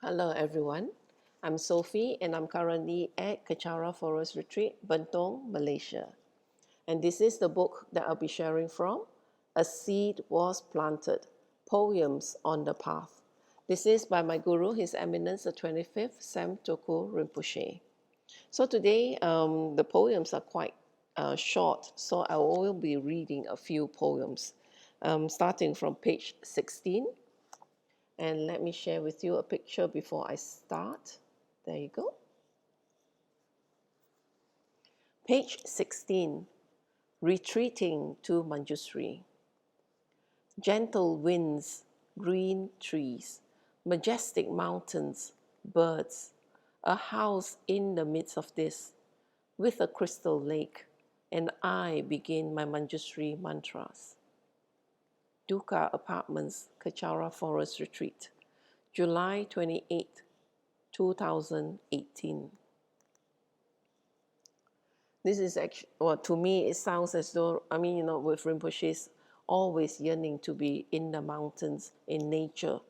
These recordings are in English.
Hello everyone, I'm Sophie and I'm currently at Kechara Forest Retreat, Bentong, Malaysia. And this is the book that I'll be sharing from, A Seed Was Planted, Poems on the Path. This is by my guru, His Eminence the 25th Sam Toko Rinpoche. So today the poems are quite short, so I will be reading a few poems, starting from page 16. And let me share with you a picture before I start. There you go. Page 16, Retreating to Manjushri. Gentle winds, green trees, majestic mountains, birds, a house in the midst of this, with a crystal lake, and I begin my Manjushri mantras. Dukkha Apartments, Kechara Forest Retreat, July 28, 2018. This is actually, well, to me, it sounds as though, with Rinpoche's always yearning to be in the mountains, in nature,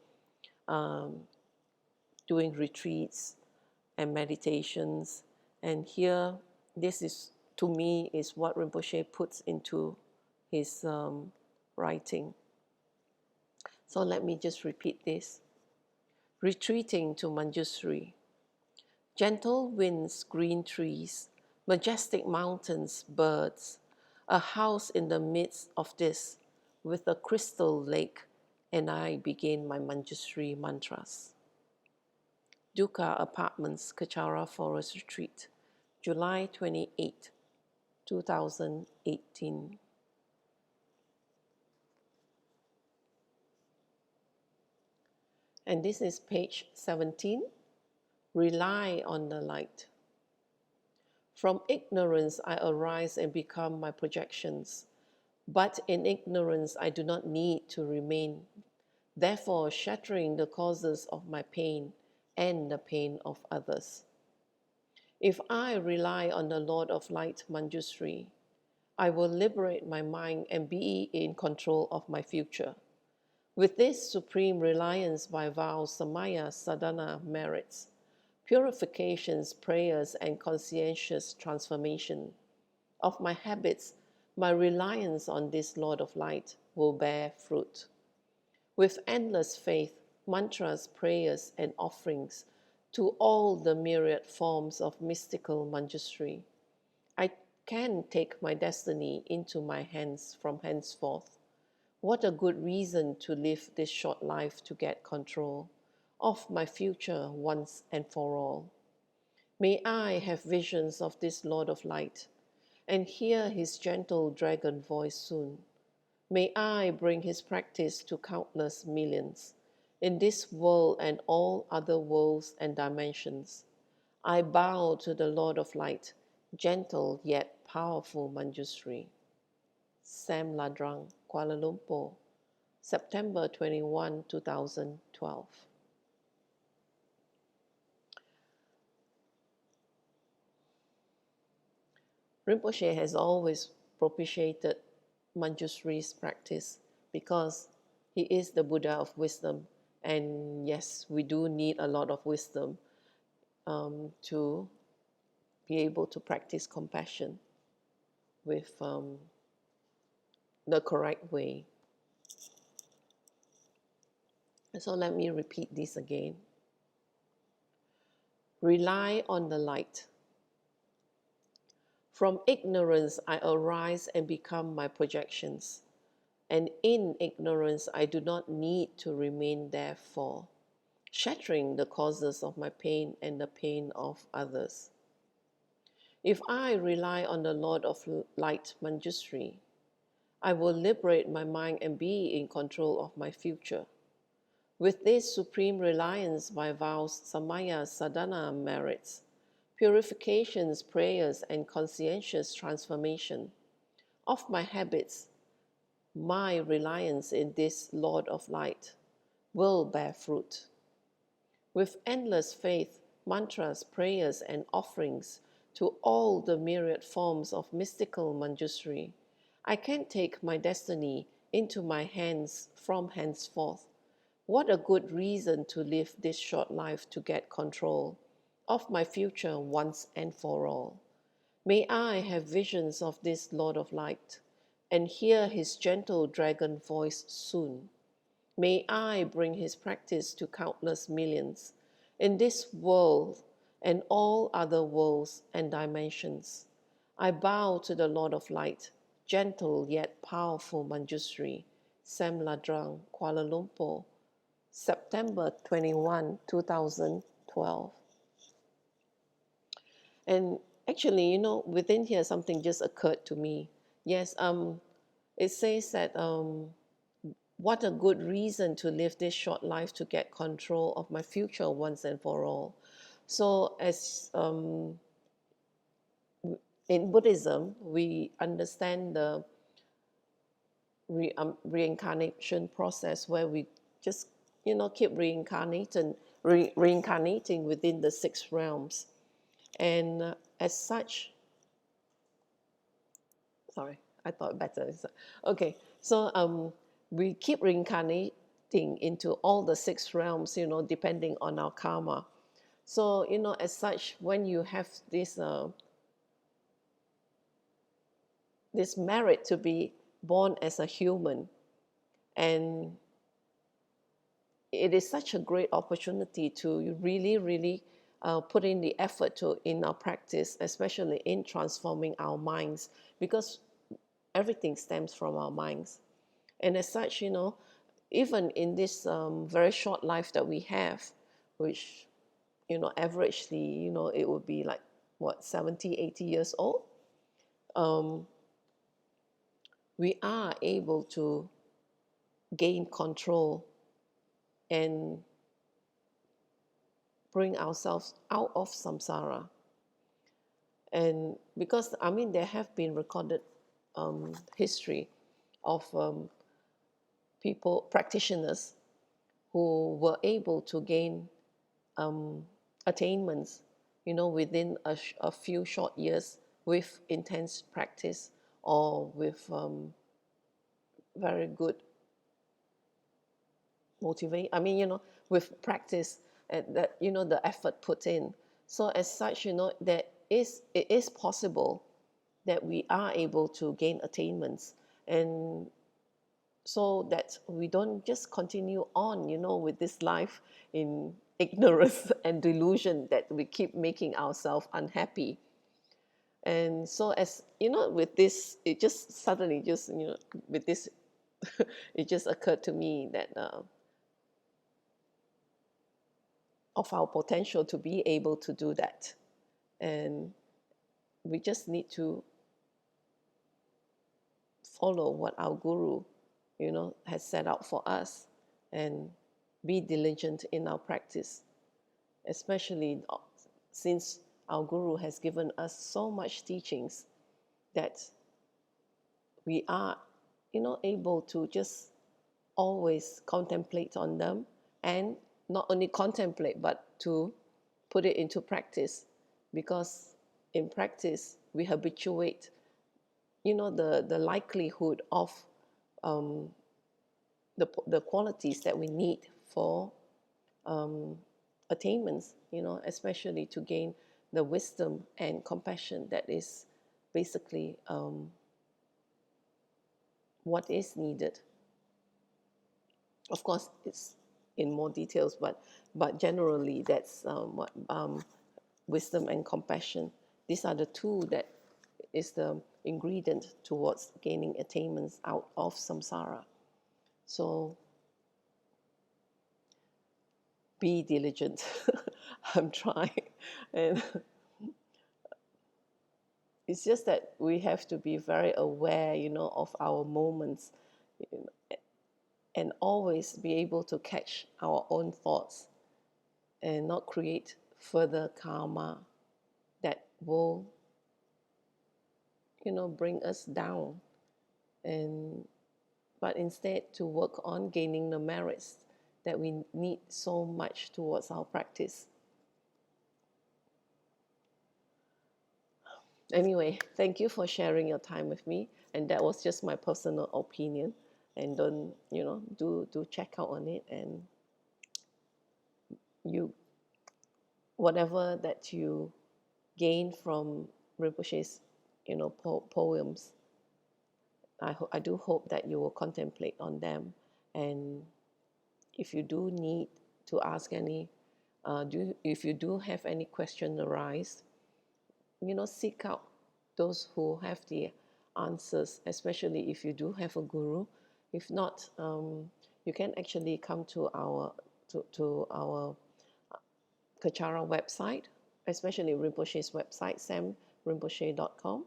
doing retreats and meditations. And here, this is, to me, is what Rinpoche puts into his writing. So let me just repeat this. Retreating to Manjushri. Gentle winds, green trees, majestic mountains, birds, a house in the midst of this, with a crystal lake, and I begin my Manjushri mantras. Dukkha Apartments, Kechara Forest Retreat, July 28, 2018. And this is page 17. Rely on the light. From ignorance I arise and become my projections, but in ignorance I do not need to remain, therefore shattering the causes of my pain and the pain of others. If I rely on the Lord of Light, Manjushri, I will liberate my mind and be in control of my future. With this supreme reliance by vows, samaya, sadhana merits, purifications, prayers, and conscientious transformation of my habits, my reliance on this Lord of Light will bear fruit. With endless faith, mantras, prayers, and offerings to all the myriad forms of mystical Manjushri, I can take my destiny into my hands from henceforth. What a good reason to live this short life to get control of my future once and for all. May I have visions of this Lord of Light and hear his gentle dragon voice soon. May I bring his practice to countless millions in this world and all other worlds and dimensions. I bow to the Lord of Light, gentle yet powerful Manjushri. Sam Ladrang, Kuala Lumpur, September 21, 2012. Rinpoche has always propitiated Manjushri's practice because he is the Buddha of wisdom. And yes, we do need a lot of wisdom to be able to practice compassion with the correct way. So let me repeat this again. Rely on the light. From ignorance I arise and become my projections, and in ignorance I do not need to remain therefore, shattering the causes of my pain and the pain of others. If I rely on the Lord of Light, Manjushri, I will liberate my mind and be in control of my future. With this supreme reliance, my vows, samaya, sadhana merits, purifications, prayers, and conscientious transformation of my habits, my reliance in this Lord of Light will bear fruit. With endless faith, mantras, prayers, and offerings to all the myriad forms of mystical Manjushri, I can take my destiny into my hands from henceforth. What a good reason to live this short life to get control of my future once and for all. May I have visions of this Lord of Light and hear his gentle dragon voice soon. May I bring his practice to countless millions in this world and all other worlds and dimensions. I bow to the Lord of Light, gentle yet powerful Manjushri, Sam Ladrang, Kuala Lumpur, September 21, 2012. And actually, within here, something just occurred to me. Yes, it says that what a good reason to live this short life to get control of my future once and for all. So, as in Buddhism, we understand the reincarnation process where we just, keep reincarnating within the six realms. And as such, sorry, I thought better. Okay, so we keep reincarnating into all the six realms, depending on our karma. So, as such, when you have this merit to be born as a human, and it is such a great opportunity to really, really put in the effort in our practice, especially in transforming our minds, because everything stems from our minds. And as such, even in this very short life that we have, which, averagely, it would be like, what, 70, 80 years old, um, we are able to gain control and bring ourselves out of samsara. And because, I mean, there have been recorded history of people, practitioners, who were able to gain attainments, within a few short years with intense practice or with very good motivate. I mean, with practice and that, the effort put in. So as such, it is possible that we are able to gain attainments, and so that we don't just continue on, with this life in ignorance and delusion that we keep making ourselves unhappy. And so, as with this, it just suddenly just, with this, it just occurred to me that of our potential to be able to do that. And we just need to follow what our guru, has set out for us, and be diligent in our practice, especially since our guru has given us so much teachings that we are, able to just always contemplate on them, and not only contemplate but to put it into practice, because in practice we habituate, the likelihood of the qualities that we need for attainments, especially to gain the wisdom and compassion that is basically what is needed. Of course, it's in more details, but generally that's what wisdom and compassion. These are the two that is the ingredient towards gaining attainments out of samsara. So be diligent. I'm trying, and it's just that we have to be very aware, of our moments, and always be able to catch our own thoughts and not create further karma that will, bring us down, and but instead to work on gaining the merits that we need so much towards our practice. Anyway, thank you for sharing your time with me, and that was just my personal opinion. And don't, do check out on it, and you, whatever that you gain from Rinpoche's, poems, I do hope that you will contemplate on them. And if you do need to ask any, if you do have any question arise, seek out those who have the answers, especially if you do have a guru. If not, you can actually come to our Kachara website, especially Rinpoche's website, samrinpoche.com,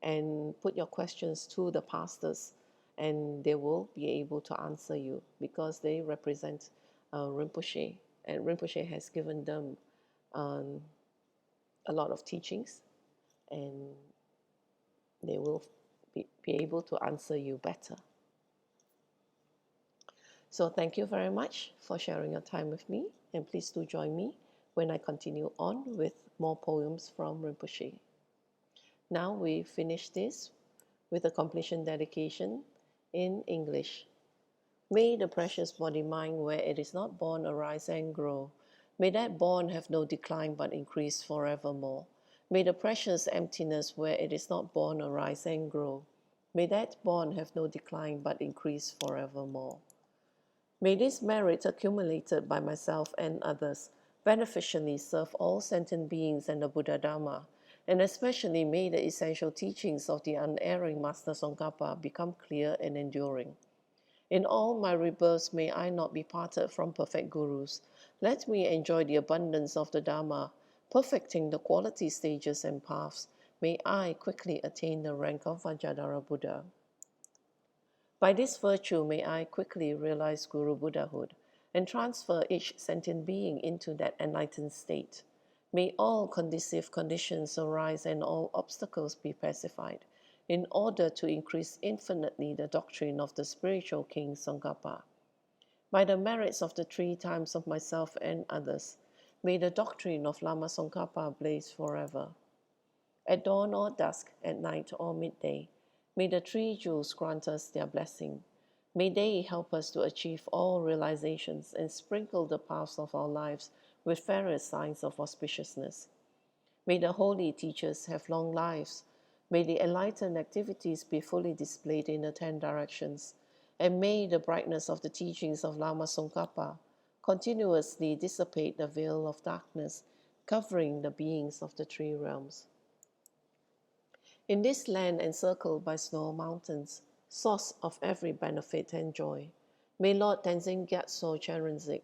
and put your questions to the pastors, and they will be able to answer you because they represent Rinpoche, and Rinpoche has given them um, a lot of teachings, and they will be able to answer you better. So thank you very much for sharing your time with me, and please do join me when I continue on with more poems from Rinpoche. Now we finish this with a completion dedication in English. May the precious body mind where it is not born arise and grow. May that born have no decline but increase forevermore. May the precious emptiness where it is not born arise and grow. May that born have no decline but increase forevermore. May this merit accumulated by myself and others beneficially serve all sentient beings and the Buddha Dharma, and especially may the essential teachings of the unerring Master Tsongkhapa become clear and enduring. In all my rebirths may I not be parted from perfect gurus. Let me enjoy the abundance of the Dharma, perfecting the quality stages and paths. May I quickly attain the rank of Vajradhara Buddha. By this virtue may I quickly realize Guru Buddhahood and transfer each sentient being into that enlightened state. May all conducive conditions arise and all obstacles be pacified, in order to increase infinitely the doctrine of the spiritual King Tsongkhapa. By the merits of the 3 times of myself and others, may the doctrine of Lama Tsongkhapa blaze forever. At dawn or dusk, at night or midday, may the 3 jewels grant us their blessing. May they help us to achieve all realizations and sprinkle the paths of our lives with various signs of auspiciousness. May the holy teachers have long lives. May the enlightened activities be fully displayed in the 10 directions. And may the brightness of the teachings of Lama Tsongkhapa continuously dissipate the veil of darkness covering the beings of the 3 realms. In this land encircled by snow mountains, source of every benefit and joy, may Lord Tenzin Gyatso Charanzik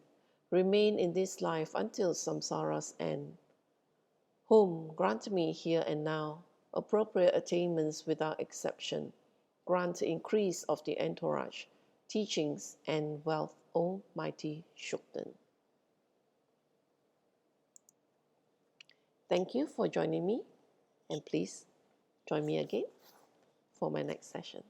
remain in this life until samsara's end, whom grant me here and now appropriate attainments without exception. Grant increase of the entourage, teachings, and wealth, O mighty Shukden. Thank you for joining me, and please join me again for my next session.